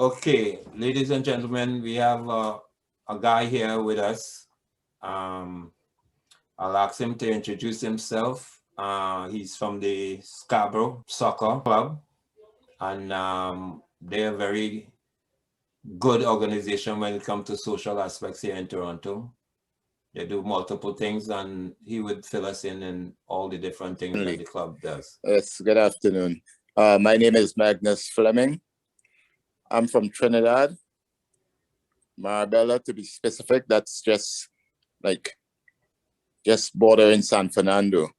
Okay, ladies and gentlemen, we have a guy here with us. I'll ask him to introduce himself. He's from the Scarborough Soccer Club, and they're a very good organization when it comes to social aspects here in Toronto. They do multiple things, and he would fill us in all the different things that the club does. Yes, good afternoon. My name is Magnus Flemming. I'm from Trinidad, Marbella to be specific. That's just bordering San Fernando.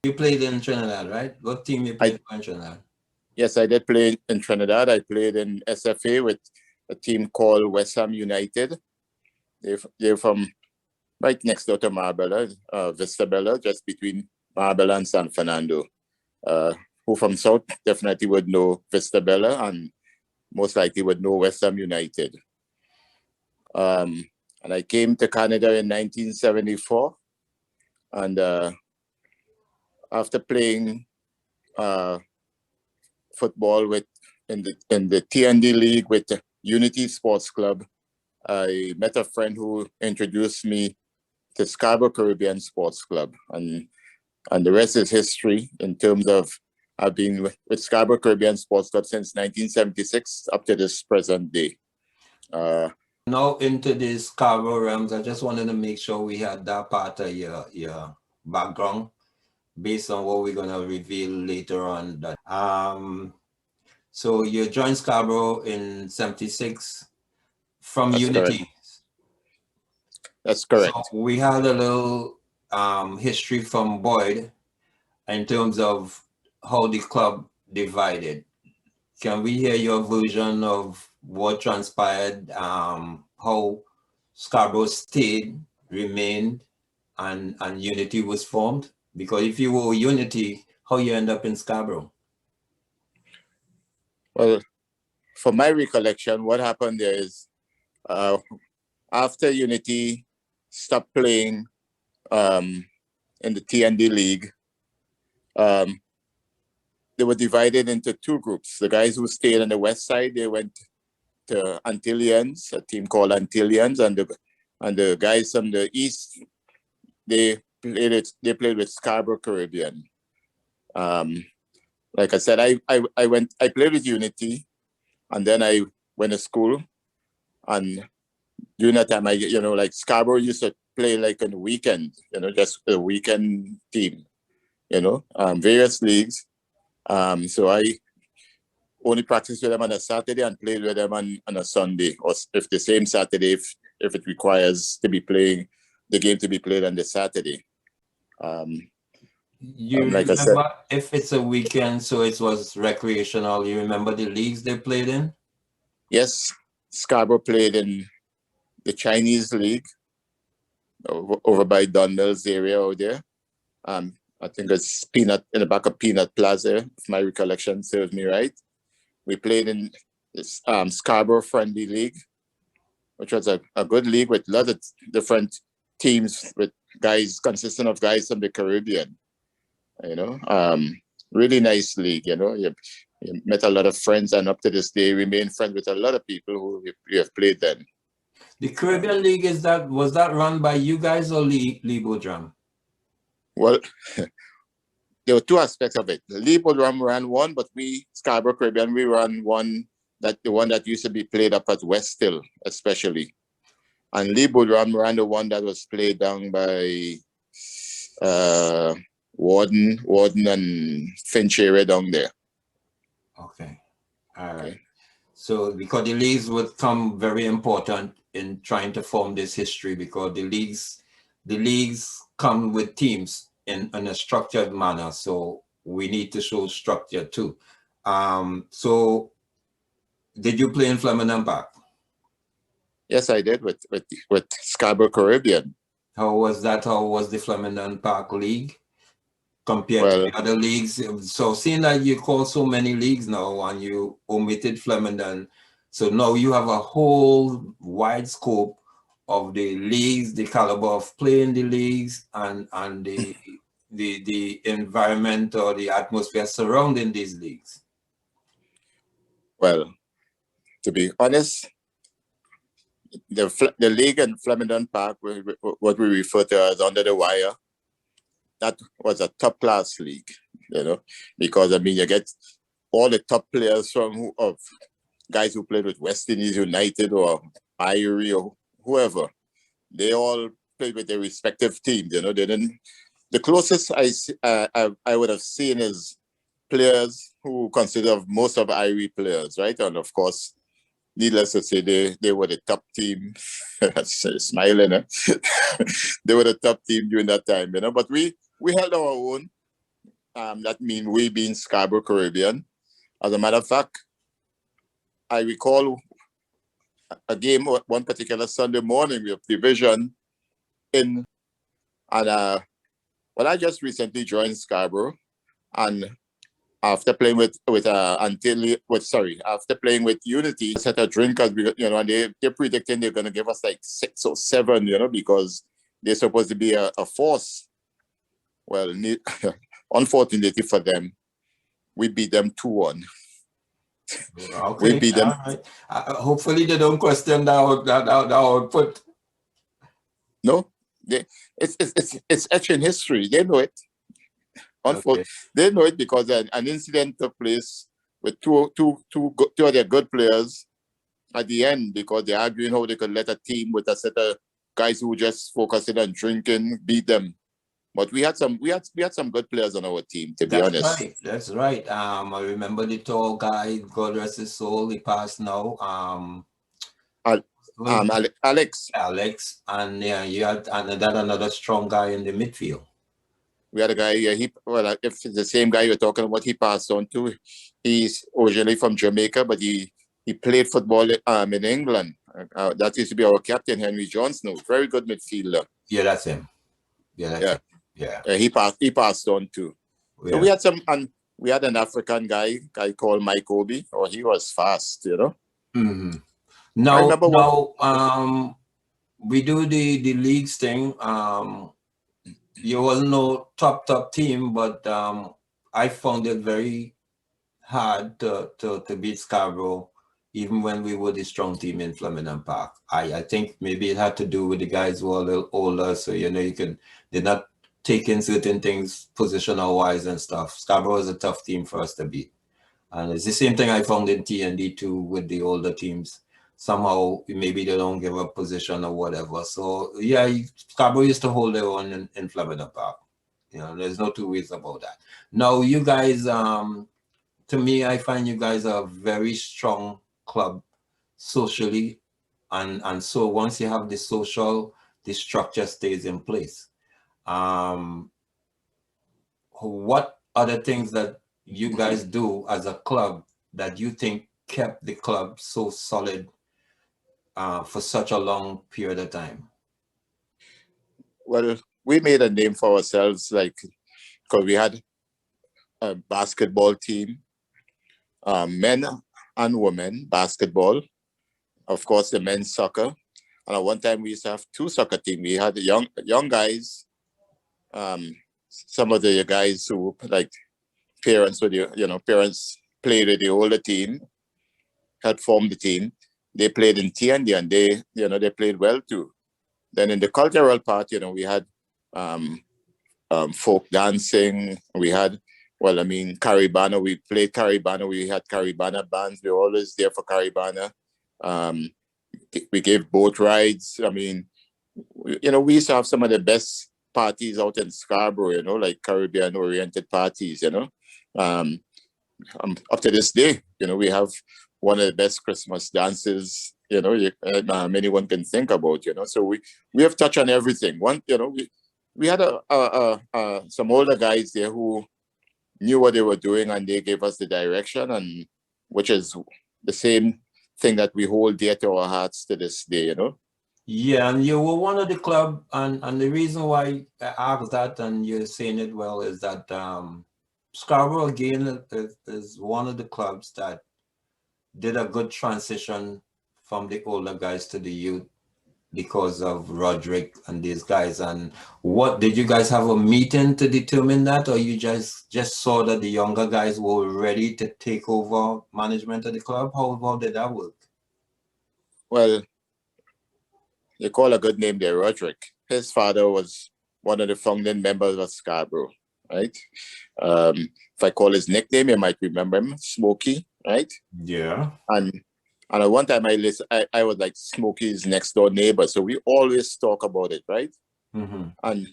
You played in Trinidad, right? What team you played for in Trinidad? Yes, I did play in Trinidad. I played in SFA with a team called West Ham United. They're from right next door to Marbella, Vista Bella, just between Marbella and San Fernando. Who from South definitely would know Vista Bella and most likely would know West Ham United. And I came to Canada in 1974. And after playing football in the TND League with the Unity Sports Club, I met a friend who introduced me to Scarborough Caribbean Sports Club. And the rest is history in terms of I've been with Scarborough Caribbean Sports Club since 1976 up to this present day. Now into the Scarborough realms, I just wanted to make sure we had that part of your background based on what we're going to reveal later on. That so you joined Scarborough in 76 from That's Unity. Correct. That's correct. So we had a little history from Boyd in terms of how the club divided. Can we hear your version of what transpired, how Scarborough stayed, remained, and Unity was formed? Because if you were Unity, how you end up in Scarborough? Well, from my recollection, what happened there is after Unity stopped playing in the TND League, they were divided into two groups. The guys who stayed on the west side, they went to Antillians, a team called Antillians, and the guys from the east, they played with Scarborough Caribbean. Like I said, I played with Unity, and then I went to school, and during that time, Scarborough used to play like on the weekend, just a weekend team, various leagues. So I only practiced with them on a Saturday and played with them on a Sunday, or if the same Saturday, if it requires to be playing the game to be played on the Saturday. You remember, like I said, if it's a weekend, so it was recreational, you remember the leagues they played in? Yes, Scarborough played in the Chinese League over by Don Mills area out there. I think it's in the back of Peanut Plaza, if my recollection serves me right. We played in this Scarborough Friendly League, which was a good league with a lot of different teams with guys consisting of guys from the Caribbean. Really nice league. You met a lot of friends, and up to this day, remain friends with a lot of people who you have played then. The Caribbean League was that run by you guys or Lee Bodram? Well, there were two aspects of it. Lee Bodram ran one, but we, Scarborough Caribbean, we ran the one that used to be played up at West Hill, especially. And Lee Bodram ran the one that was played down by Warden and Finch area down there. Okay. All right. So because the leagues would come very important in trying to form this history, because the leagues come with teams in a structured manner. So we need to show structure too. So did you play in Fleming Park? Yes, I did with Scarborough Caribbean. How was that? How was the Fleming Park League compared to the other leagues? So seeing that you call so many leagues now and you omitted Fleming, so now you have a whole wide scope of the leagues, the caliber of playing the leagues, and the environment or the atmosphere surrounding these leagues. Well, To be honest, the league in Flemington Park, what we refer to as under the wire, that was a top class league, you know, because I mean you get all the top players of guys who played with West Indies United or Irie or whoever. They all played with their respective teams, you know. They didn't. The closest I would have seen is players who consider most of Irie players, right? And of course, needless to say, they were the top team. Smiling, eh? They were the top team during that time, you know. But we held our own. That means we being Scarborough Caribbean. As a matter of fact, I recall a game one particular Sunday morning with division in, and well, I just recently joined Scarborough, and after playing after playing with Unity, set a drink, you know, and they're predicting they're gonna give us like 6 or 7, you know, because they're supposed to be a force. Well, unfortunately for them, we beat them 2-1. Okay, we beat them. Right. Hopefully they don't question that output. No, it's ancient history. They know it. Okay. They know it because an incident took place with two of their good players at the end, because they're arguing how they could let a team with a set of guys who just focusing on drinking beat them. But we had some good players on our team, to be honest. Right. That's right. I remember the tall guy, God rest his soul, he passed now. Alex. And yeah, you had another strong guy in the midfield. We had a guy, if it's the same guy you're talking about, he passed on too. He's originally from Jamaica, but he played football in England. That used to be our captain, Henry Johnson, very good midfielder. Yeah, that's him. Yeah. He passed on too. Yeah. So we had we had an African guy called Mike Obi, or he was fast, you know. Mm-hmm. Now, we do the leagues thing. You wasn't no top team, but I found it very hard to beat Scarborough, even when we were the strong team in Flemington Park. I think maybe it had to do with the guys who were a little older, so you know they're not taking certain things positional wise and stuff. Scarborough is a tough team for us to beat, and it's the same thing I found in TND too with the older teams. Somehow maybe they don't give up position or whatever. So yeah, Scarborough used to hold their own in Flemington Park. You know, there's no two ways about that. Now you guys, to me, I find you guys are a very strong club socially, and so once you have the social, the structure stays in place. What other things that you guys do as a club that you think kept the club so solid for such a long period of time? Well, we made a name for ourselves, because we had a basketball team, men and women basketball, of course the men's soccer, and at one time we used to have 2 soccer teams. We had the young guys, some of the guys who parents played with the older team, helped form the team. They played in TND and they played well too. Then in the cultural part, we had folk dancing. We had, Caribana. We played Caribana. We had Caribana bands. We were always there for Caribana. We gave boat rides. We used to have some of the best parties out in Scarborough, like Caribbean-oriented parties, Up to this day, we have one of the best Christmas dances, anyone can think about, So we have touched on everything. We had some older guys there who knew what they were doing and they gave us the direction, and which is the same thing that we hold dear to our hearts to this day, Yeah, and you were one of the club, and the reason why I asked that, and you're saying it well, is that Scarborough again is one of the clubs that did a good transition from the older guys to the youth because of Roderick and these guys. And what did you guys have a meeting to determine that, or you just saw that the younger guys were ready to take over management of the club? How did that work? Well, you call a good name there, Roderick. His father was one of the founding members of Scarborough, right? If I call his nickname, you might remember him, Smokey, right? Yeah. And at one time I was like Smokey's next door neighbor, so we always talk about it, right? Mm-hmm. And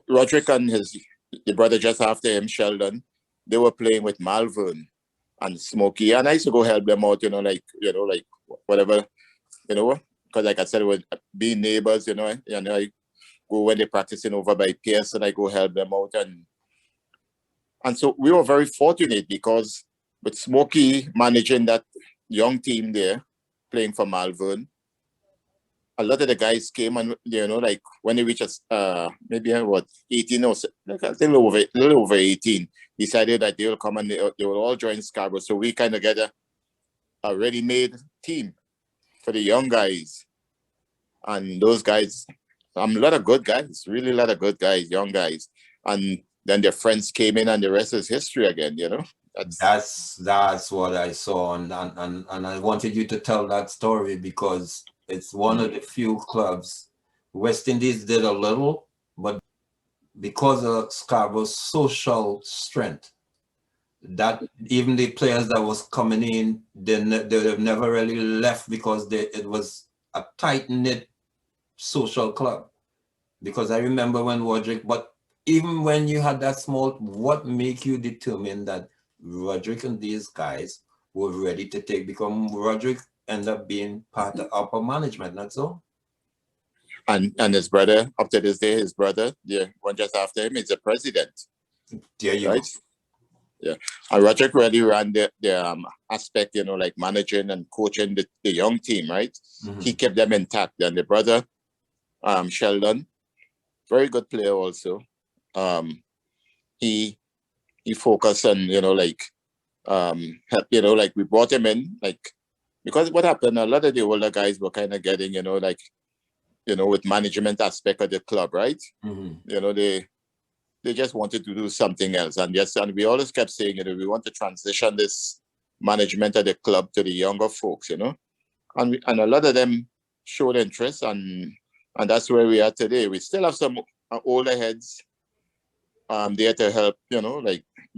Roderick and the brother just after him, Sheldon, they were playing with Malvern and Smokey, and I used to go help them out, like whatever, because like I said, with being neighbors, I go when they're practicing over by Pierce, and I go help them out, and so we were very fortunate because with Smokey managing that young team there, playing for Malvern, a lot of the guys came and, like when they reached us, maybe what, 18 or like a little over 18, decided that they will come and they will all join Scarborough. So we kind of get a ready-made team for the young guys. And those guys, a lot of good guys, really a lot of good guys, young guys. And then their friends came in and the rest is history again, That's what I saw, and I wanted you to tell that story because it's one of the few clubs. West Indies did a little, but because of Scarborough's social strength, that even the players that was coming in, they have never really left because it was a tight-knit social club. Because I remember when Roderick, but even when you had that small, what make you determine that Roderick and these guys were ready to take, because Roderick ended up being part of upper management, not so? And his brother, up to this day, his brother, the one just after him, is the president. There you right? go. Yeah. And Roderick really ran the aspect, like managing and coaching the young team, right? Mm-hmm. He kept them intact. And the brother, Sheldon, very good player also. He focused on, help, like we brought him in, because what happened, a lot of the older guys were kind of getting, with management aspect of the club, right? Mm-hmm. They just wanted to do something else. And we always kept saying, we want to transition this management of the club to the younger folks, and a lot of them showed interest, and that's where we are today. We still have some older heads there to help,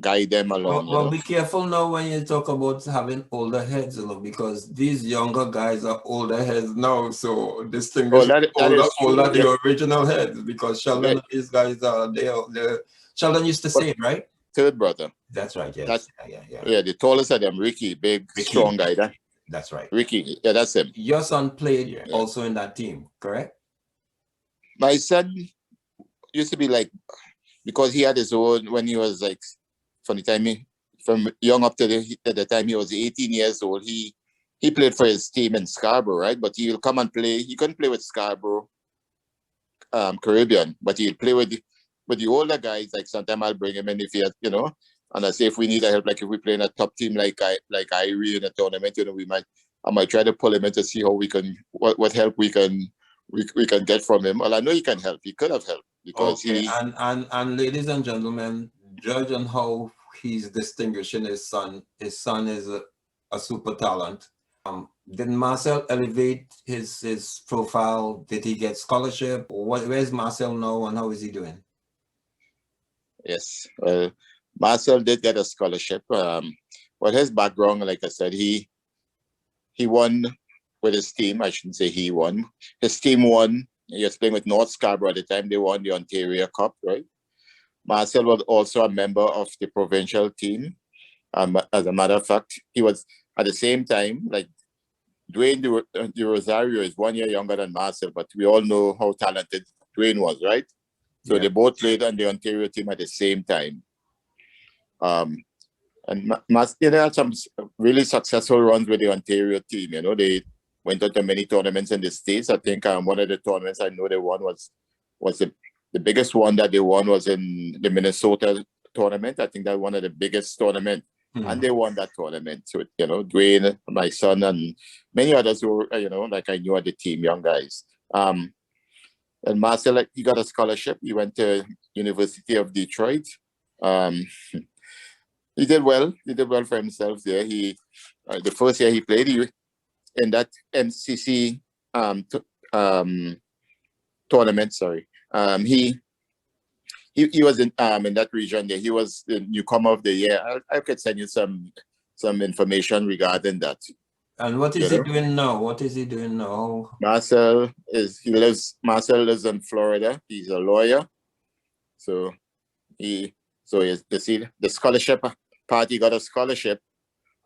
guide them along. Well, be careful now when you talk about having older heads, because these younger guys are older heads now. So distinguish that is true. older the original heads, because Sheldon and these guys are they're Sheldon used to say it, right? Third brother. That's right. Yes. Yeah. The tallest of them, Ricky, big, Ricky. Strong guy. That's right. Ricky. Yeah, that's him. Your son played also in that team, correct? My son used to be because he had his own when he was from the time from young up to the time he was 18 years old, he played for his team in Scarborough, right? But he'll come and play. He couldn't play with Scarborough Caribbean, but he'll play with the older guys. Like sometimes I'll bring him in if he has, and I say if we need help, like if we play in a top team like Irie in a tournament, I might try to pull him in to see how we can what help we can get from him. Well, I know he can help. He could have helped because he and ladies and gentlemen, judge on how he's distinguishing his son. His son is a super talent. Did Marcel elevate his profile? Did he get scholarship? Where's Marcel now, and how is he doing? Yes, Marcel did get a scholarship. Well, his background, like I said, he won with his team. I shouldn't say he won. His team won. He was playing with North Scarborough at the time. They won the Ontario Cup, right? Marcel was also a member of the provincial team. As a matter of fact, he was at the same time, like Dwayne de Rosario is 1 year younger than Marcel, but we all know how talented Dwayne was, right? So they both played on the Ontario team at the same time. And they had some really successful runs with the Ontario team. They went on to many tournaments in the States. I think one of the tournaments I know they won was the biggest one that they won was in the Minnesota tournament. I think that one of the biggest tournaments. And they won that tournament. So, Dwayne, my son, and many others who, like I knew at the team, young guys. And Marcel, he got a scholarship. He went to University of Detroit. He did well. He did well for himself there. The first year he played, in that MCC tournament. Sorry, he was in that region there. He was the newcomer of the year. I could send you some information regarding that. And what is he doing now? What is he doing now? Marcel lives in Florida. He's a lawyer. So you see the scholarship part, he got a scholarship,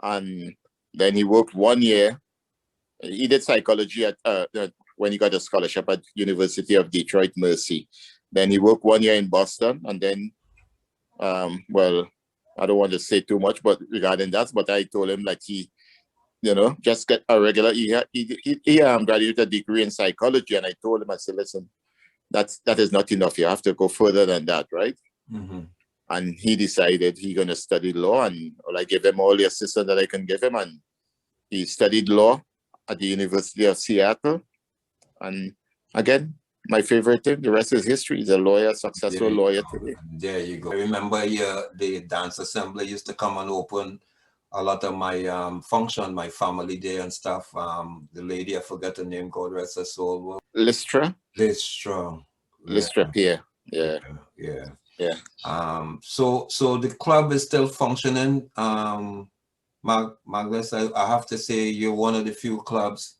and then he worked 1 year. He did psychology at when he got a scholarship at University of Detroit Mercy. Then he worked 1 year in Boston, and then well, I don't want to say too much but regarding that, but I told him like he just get a regular. He graduated a degree in psychology, and I told him, I said, listen, that is not enough. You have to go further than that, right? Mm-hmm. And he decided he's going to study law, and I gave him all the assistance that I can give him, and he studied law at the University of Seattle. And again, my favorite thing, the rest is history. He's a lawyer, successful lawyer today. There you go. I remember the dance assembly used to come and open a lot of my function, my family day and stuff. The lady, I forgot her name, God rest her soul. Listra, yeah. So the club is still functioning. Magnus, I have to say you're one of the few clubs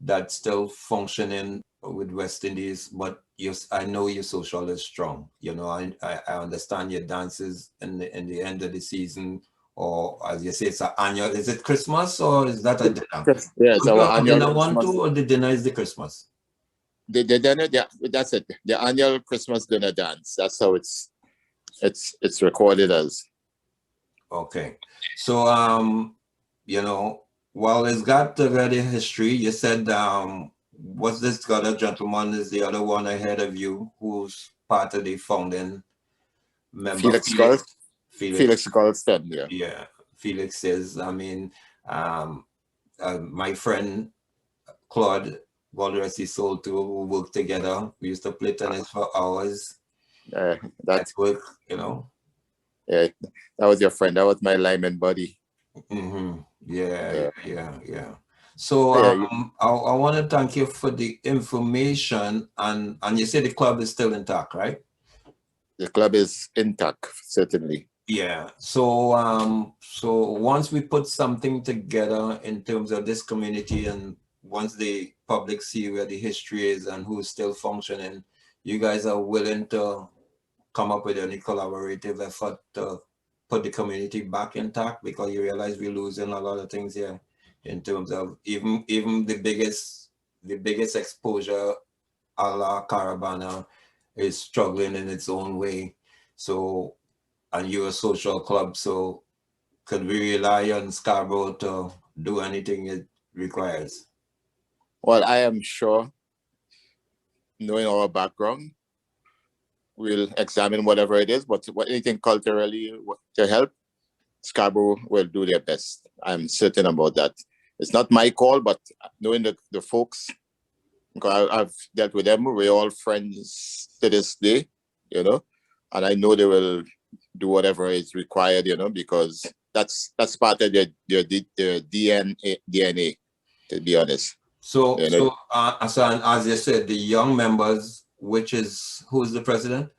that's still functioning with West Indies, but I know your social is strong. I understand your dances in the end of the season, or as you say, it's an annual. Is it Christmas or is that a dinner? Yeah, it's our annual dinner one too, or the dinner is the Christmas? The dinner, yeah, that's it. The annual Christmas dinner dance. That's how it's recorded as. Okay, so while it's got already history, you said what's this other gentleman is the other one ahead of you who's part of the founding member? Felix Colston, yeah. Yeah, Felix says, I mean, my friend Claude, God rest his soul too, who worked together. We used to play tennis for hours. That's work, Yeah, that was your friend. That was my lineman buddy. Mm-hmm. Yeah. So I want to thank you for the information, and you say the club is still intact, right? The club is intact, certainly. Yeah. So so once we put something together in terms of this community, and once the public see where the history is and who's still functioning, you guys are willing to come up with any collaborative effort to put the community back intact, because you realize we're losing a lot of things here in terms of even the biggest exposure, a la Caribana, is struggling in its own way. So, and you're a social club, so could we rely on Scarborough to do anything it requires? Well, I am sure, knowing our background, we'll examine whatever it is, but anything culturally to help, Scarborough will do their best. I'm certain about that. It's not my call, but knowing the folks, because I've dealt with them, we're all friends to this day, and I know they will do whatever is required, because that's part of their DNA, to be honest. So as you said, the young members, who's the president?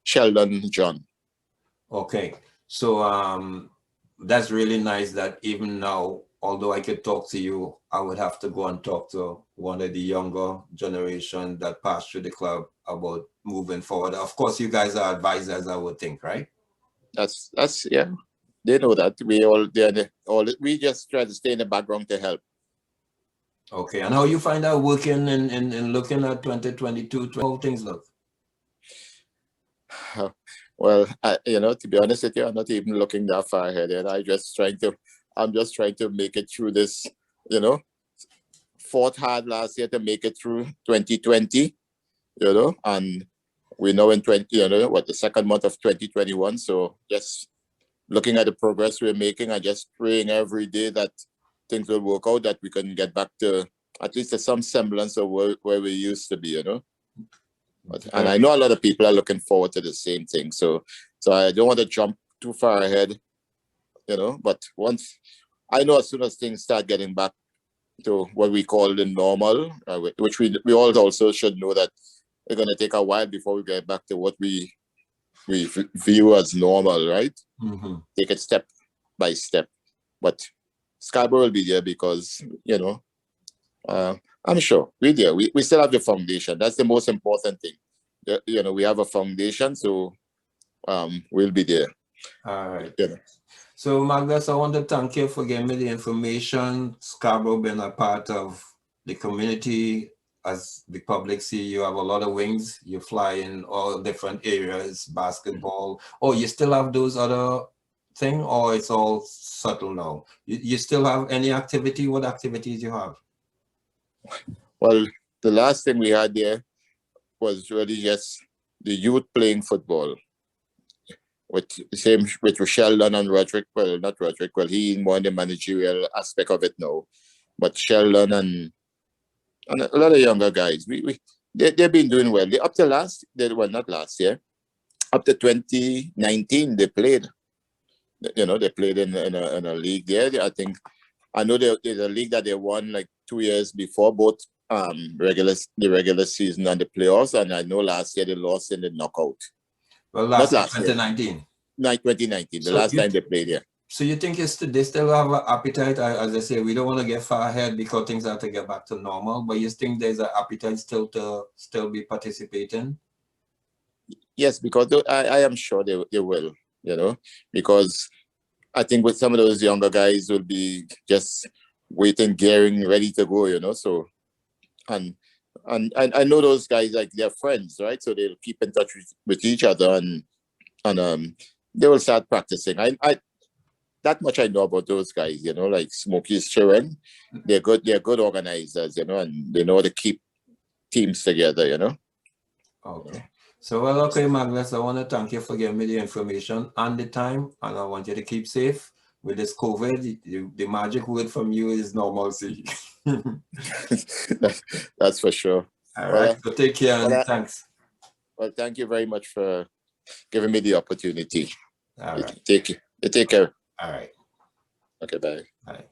Sheldon John. Okay, so that's really nice that even now, although I could talk to you, I would have to go and talk to one of the younger generation that passed through the club about moving forward. Of course, you guys are advisors, I would think, right? That's yeah. They know that we just try to stay in the background to help. Okay, and how you find out working in looking at 2022, how things look? Well, to be honest with you, I'm not even looking that far ahead. And I'm just trying to make it through this, fought hard last year to make it through 2020, and we know in the second month of 2021. So just looking at the progress we're making and just praying every day that things will work out, that we can get back to at least some semblance of where we used to be, And I know a lot of people are looking forward to the same thing. So I don't want to jump too far ahead, but once I know, as soon as things start getting back to what we call the normal, which we all also should know that it's going to take a while before we get back to what we view as normal, right? Mm-hmm. Take it step by step. But Scarborough will be there because, you know, I'm sure we're there. We still have the foundation. That's the most important thing. You know, we have a foundation, so we'll be there. All right. You know. So Magnus, I want to thank you for giving me the information. Scarborough been a part of the community. As the public see, you have a lot of wings. You fly in all different areas, basketball. Oh, you still have those other thing, or it's all subtle now? You still have any activity? What activities you have? Well, the last thing we had there was really just the youth playing football with Sheldon and Roderick. Well, not Roderick. Well, he more in the managerial aspect of it now, but Sheldon and a lot of younger guys. They've been doing well. Up to not last year, up to 2019, they played. You know, they played in a league there. I know there's a league that they won like 2 years before, both the regular season and the playoffs. And I know last year they lost in the knockout. Well, last 2019. 2019, the last time they played here. So you think they still have an appetite? As I say, we don't want to get far ahead because things have to get back to normal. But you think there's an appetite still to be participating? Yes, because I am sure they will. You know, because I think with some of those younger guys will be just waiting, gearing, ready to go. You know, so and I know those guys, like, they're friends, right? So they'll keep in touch with each other and they will start practicing. I that much I know about those guys, you know, like Smokey's children. They're good organizers, you know, and they know how to keep teams together, you know. Okay. So, well, okay, Magnus, I want to thank you for giving me the information and the time, and I want you to keep safe with this COVID. The magic word from you is normalcy. That's for sure. All right, so take care and thanks. Well, thank you very much for giving me the opportunity. All right. Take care. All right. Okay, bye. Bye.